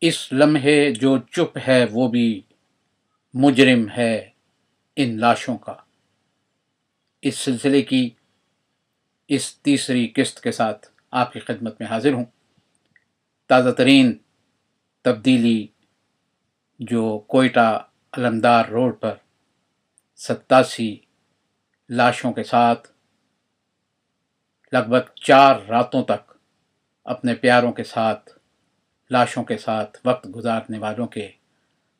اس لمحے جو چپ ہے وہ بھی مجرم ہے ان لاشوں کا۔ اس سلسلے کی اس تیسری قسط کے ساتھ آپ کی خدمت میں حاضر ہوں۔ تازہ ترین تبدیلی جو کوئٹہ علمدار روڈ پر 87 لاشوں کے ساتھ لگ بھگ 4 راتوں تک اپنے پیاروں کے ساتھ لاشوں کے ساتھ وقت گزارنے والوں کے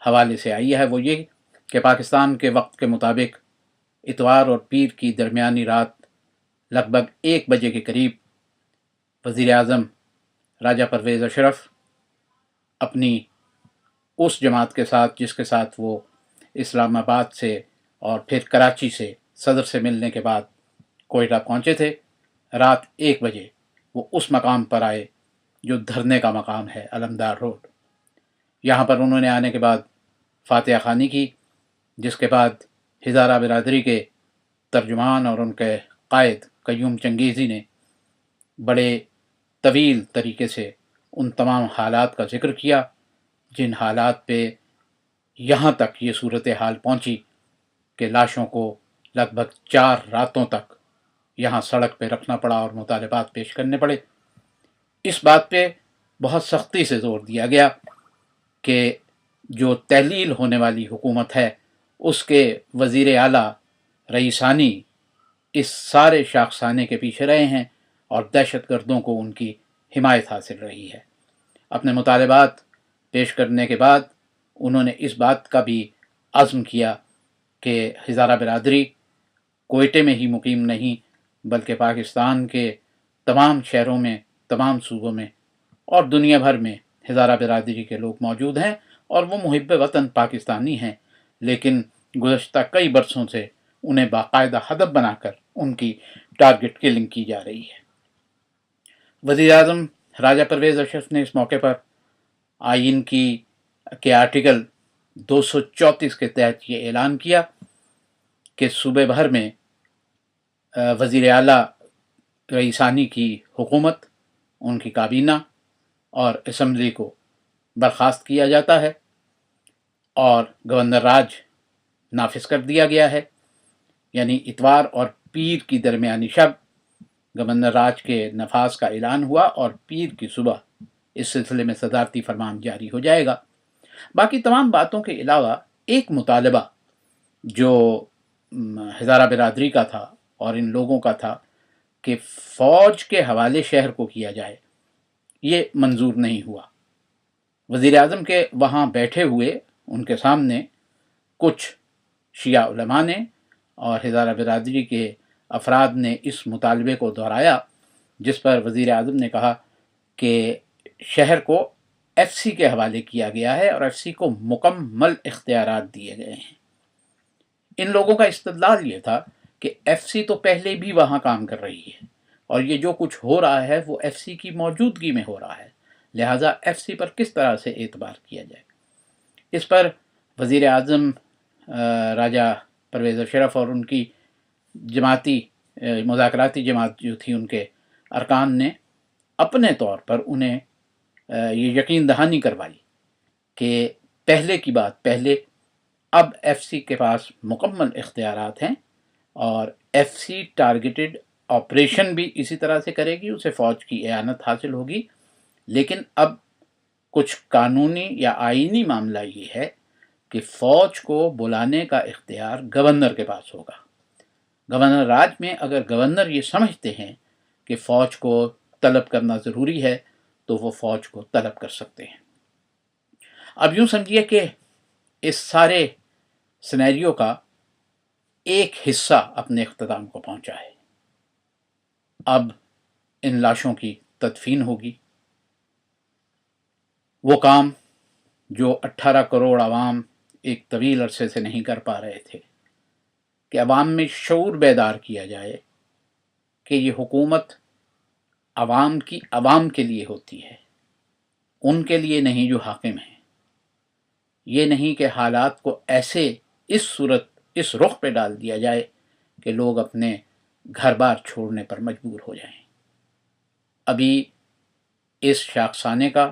حوالے سے آئی ہے، وہ یہ کہ پاکستان کے وقت کے مطابق اتوار اور پیر کی درمیانی رات لگ بھگ 1 بجے کے قریب وزیر اعظم راجہ پرویز اشرف اپنی اس جماعت کے ساتھ جس کے ساتھ وہ اسلام آباد سے اور پھر کراچی سے صدر سے ملنے کے بعد کوئٹہ پہنچے تھے، رات 1 بجے وہ اس مقام پر آئے جو دھرنے کا مقام ہے، علمدار روڈ۔ یہاں پر انہوں نے آنے کے بعد فاتحہ خوانی کی، جس کے بعد ہزارہ برادری کے ترجمان اور ان کے قائد قیوم چنگیزی نے بڑے طویل طریقے سے ان تمام حالات کا ذکر کیا جن حالات پہ یہاں تک یہ صورتحال پہنچی کہ لاشوں کو لگ بھگ 4 راتوں تک یہاں سڑک پہ رکھنا پڑا اور مطالبات پیش کرنے پڑے۔ اس بات پہ بہت سختی سے زور دیا گیا کہ جو تحلیل ہونے والی حکومت ہے اس کے وزیر اعلیٰ رئیسانی اس سارے شاخسانے کے پیچھے رہے ہیں اور دہشت گردوں کو ان کی حمایت حاصل رہی ہے۔ اپنے مطالبات پیش کرنے کے بعد انہوں نے اس بات کا بھی عزم کیا کہ ہزارہ برادری کوئٹے میں ہی مقیم نہیں بلکہ پاکستان کے تمام شہروں میں، تمام صوبوں میں اور دنیا بھر میں ہزارہ برادری کے لوگ موجود ہیں اور وہ محب وطن پاکستانی ہیں، لیکن گزشتہ کئی برسوں سے انہیں باقاعدہ ہدف بنا کر ان کی ٹارگٹ کلنگ کی جا رہی ہے۔ وزیر اعظم راجہ پرویز اشرف نے اس موقع پر آئین کے آرٹیکل 234 کے تحت یہ اعلان کیا کہ صوبے بھر میں وزیر اعلیٰ رئیسانی کی حکومت، ان کی کابینہ اور اسمبلی کو برخاست کیا جاتا ہے اور گورنر راج نافذ کر دیا گیا ہے، یعنی اتوار اور پیر کی درمیانی شب گورنر راج کے نفاذ کا اعلان ہوا اور پیر کی صبح اس سلسلے میں صدارتی فرمان جاری ہو جائے گا۔ باقی تمام باتوں کے علاوہ ایک مطالبہ جو ہزارہ برادری کا تھا اور ان لوگوں کا تھا کہ فوج کے حوالے شہر کو کیا جائے، یہ منظور نہیں ہوا۔ وزیر اعظم کے وہاں بیٹھے ہوئے ان کے سامنے کچھ شیعہ علماء نے اور ہزارہ برادری کے افراد نے اس مطالبے کو دہرایا، جس پر وزیر اعظم نے کہا کہ شہر کو ایف سی کے حوالے کیا گیا ہے اور ایف سی کو مکمل اختیارات دیے گئے ہیں۔ ان لوگوں کا استدلال یہ تھا کہ ایف سی تو پہلے بھی وہاں کام کر رہی ہے اور یہ جو کچھ ہو رہا ہے وہ ایف سی کی موجودگی میں ہو رہا ہے، لہٰذا ایف سی پر کس طرح سے اعتبار کیا جائے۔ اس پر وزیر اعظم راجہ پرویز اشرف اور ان کی جماعتی مذاکراتی جماعت جو تھی ان کے ارکان نے اپنے طور پر انہیں یہ یقین دہانی کروائی کہ پہلے کی بات پہلے، اب ایف سی کے پاس مکمل اختیارات ہیں اور ایف سی ٹارگیٹڈ آپریشن بھی اسی طرح سے کرے گی، اسے فوج کی اعانت حاصل ہوگی، لیکن اب کچھ قانونی یا آئینی معاملہ یہ ہے کہ فوج کو بلانے کا اختیار گورنر کے پاس ہوگا۔ گورنر راج میں اگر گورنر یہ سمجھتے ہیں کہ فوج کو طلب کرنا ضروری ہے تو وہ فوج کو طلب کر سکتے ہیں۔ اب یوں سمجھیے کہ اس سارے سینیریو کا ایک حصہ اپنے اختتام کو پہنچا ہے۔ اب ان لاشوں کی تدفین ہوگی۔ وہ کام جو 18 کروڑ عوام ایک طویل عرصے سے نہیں کر پا رہے تھے کہ عوام میں شعور بیدار کیا جائے کہ یہ حکومت عوام کی عوام کے لیے ہوتی ہے، ان کے لیے نہیں جو حاکم ہیں۔ یہ نہیں کہ حالات کو ایسے اس رخ پہ ڈال دیا جائے کہ لوگ اپنے گھر بار چھوڑنے پر مجبور ہو جائیں۔ ابھی اس شاخسانے کا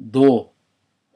2